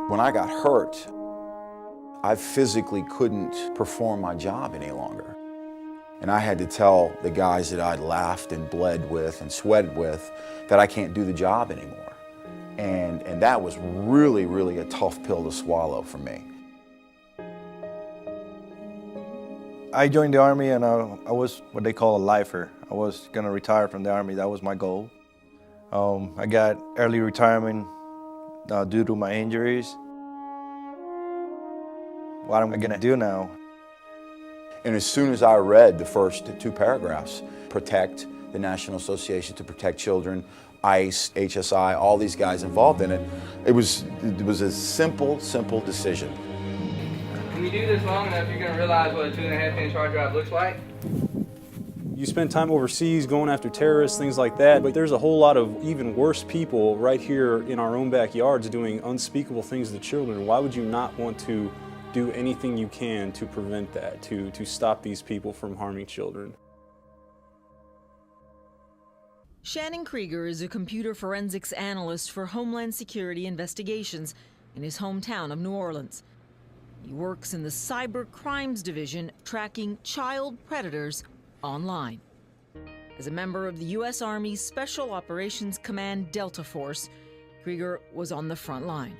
When I got hurt, I physically couldn't perform my job any longer. And I had to tell the guys that I'd laughed and bled with and sweated with that I can't do the job anymore. And that was really, really a tough pill to swallow for me. I joined the Army and I was what they call a lifer. I was gonna retire from the Army, that was my goal. I got early retirement due to my injuries. What am I gonna do now? And as soon as I read the first two paragraphs, protect the National Association to Protect Children, ICE, HSI, all these guys involved in it, it was a simple decision. When you do this long enough, you're gonna realize what a 2.5-inch hard drive looks like. You spend time overseas going after terrorists, things like that, but there's a whole lot of even worse people right here in our own backyards doing unspeakable things to children. Why would you not want to do anything you can to prevent that, to stop these people from harming children? Shannon Krieger is a computer forensics analyst for Homeland Security Investigations in his hometown of New Orleans. He works in the Cyber Crimes Division, tracking child predators online. As a member of the U.S. Army's Special Operations Command Delta Force, Krieger was on the front line.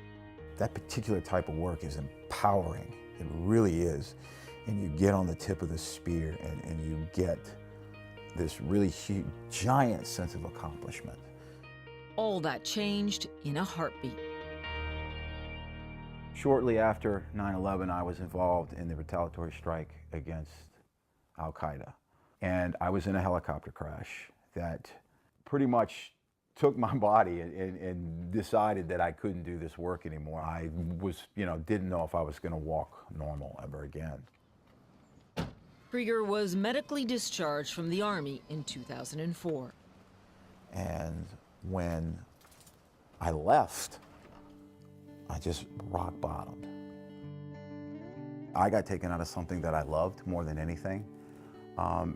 That particular type of work is empowering. It really is. And you get on the tip of the spear and you get this really huge, giant sense of accomplishment. All that changed in a heartbeat. Shortly after 9/11, I was involved in the retaliatory strike against Al-Qaeda. And I was in a helicopter crash that pretty much took my body and decided that I couldn't do this work anymore. I was, didn't know if I was going to walk normal ever again. Krieger was medically discharged from the Army in 2004. And when I left, I just rock bottomed. I got taken out of something that I loved more than anything.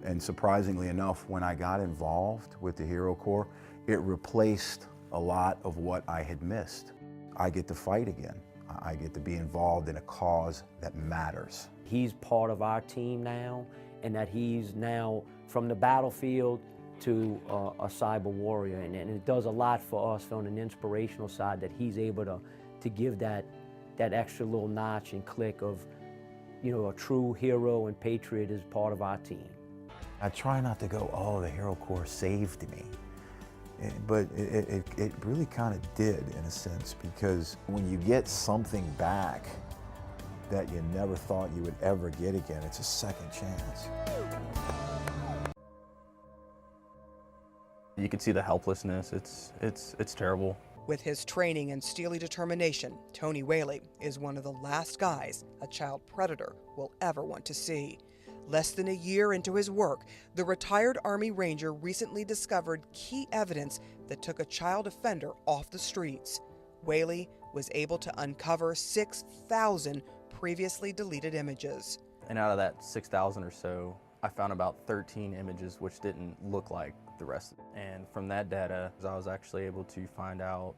And surprisingly enough, when I got involved with the Hero Corps, it replaced a lot of what I had missed. I get to fight again. I get to be involved in a cause that matters. He's part of our team now, and that he's now from the battlefield to a cyber warrior. And it does a lot for us on an inspirational side that he's able to give that extra little notch and click of, a true hero and patriot is part of our team. I try not to go, oh, the Hero Corps saved me. But it really kind of did, in a sense, because when you get something back that you never thought you would ever get again, it's a second chance. You can see the helplessness. It's terrible. With his training and steely determination, Tony Whaley is one of the last guys a child predator will ever want to see. Less than a year into his work, the retired Army Ranger recently discovered key evidence that took a child offender off the streets. Whaley was able to uncover 6,000 previously deleted images. And out of that 6,000 or so, I found about 13 images which didn't look like the rest. And from that data, I was actually able to find out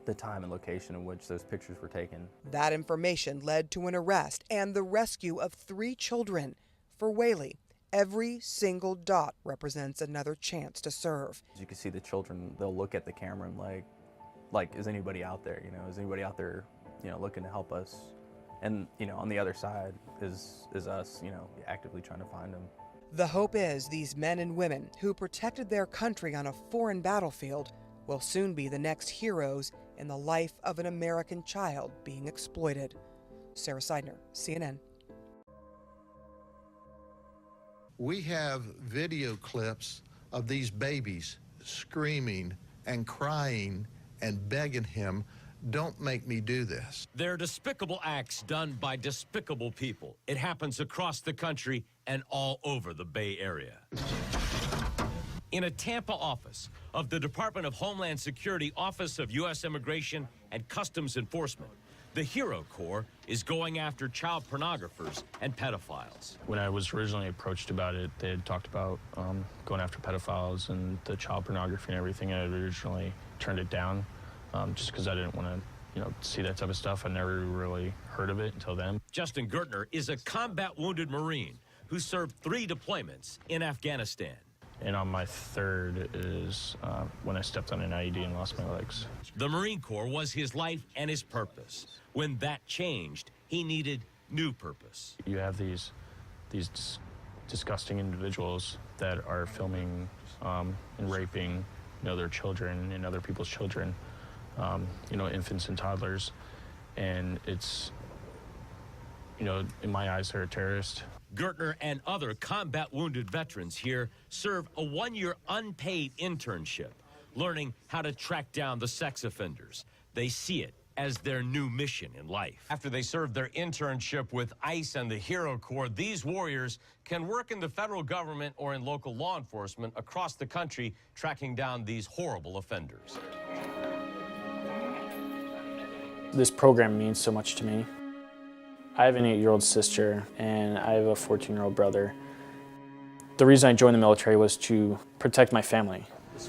the time and location in which those pictures were taken. That information led to an arrest and the rescue of 3 children. For Whaley, every single dot represents another chance to serve. As you can see the children, they'll look at the camera and like, is anybody out there? Is anybody out there, looking to help us? And, on the other side is us, actively trying to find them. The hope is these men and women who protected their country on a foreign battlefield will soon be the next heroes in the life of an American child being exploited. Sarah Seidner, CNN. We have video clips of these babies screaming and crying and begging him, "Don't make me do this." They're despicable acts done by despicable people. It happens across the country and all over the Bay Area. In a Tampa office of the Department of Homeland Security Office of U.S. Immigration and Customs Enforcement, the Hero Corps is going after child pornographers and pedophiles. When I was originally approached about it, they had talked about going after pedophiles and the child pornography and everything, and I had originally turned it down. just because I didn't want to, see that type of stuff. I never really heard of it until then. Justin Gertner is a combat wounded Marine who served 3 deployments in Afghanistan. And on my third is when I stepped on an IED and lost my legs. The Marine Corps was his life and his purpose. When that changed, he needed new purpose. You have these disgusting individuals that are filming and raping, their children and other people's children, infants and toddlers, and it's, in my eyes, they're a terrorist. Gertner and other combat wounded veterans here serve a 1-year unpaid internship, learning how to track down the sex offenders. They see it as their new mission in life. After they serve their internship with ICE and the Hero Corps, these warriors can work in the federal government or in local law enforcement across the country, tracking down these horrible offenders. This program means so much to me. I have an 8-year-old sister and I have a 14-year-old brother. The reason I joined the military was to protect my family. This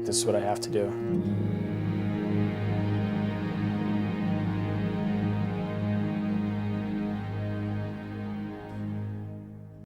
is what I have to do.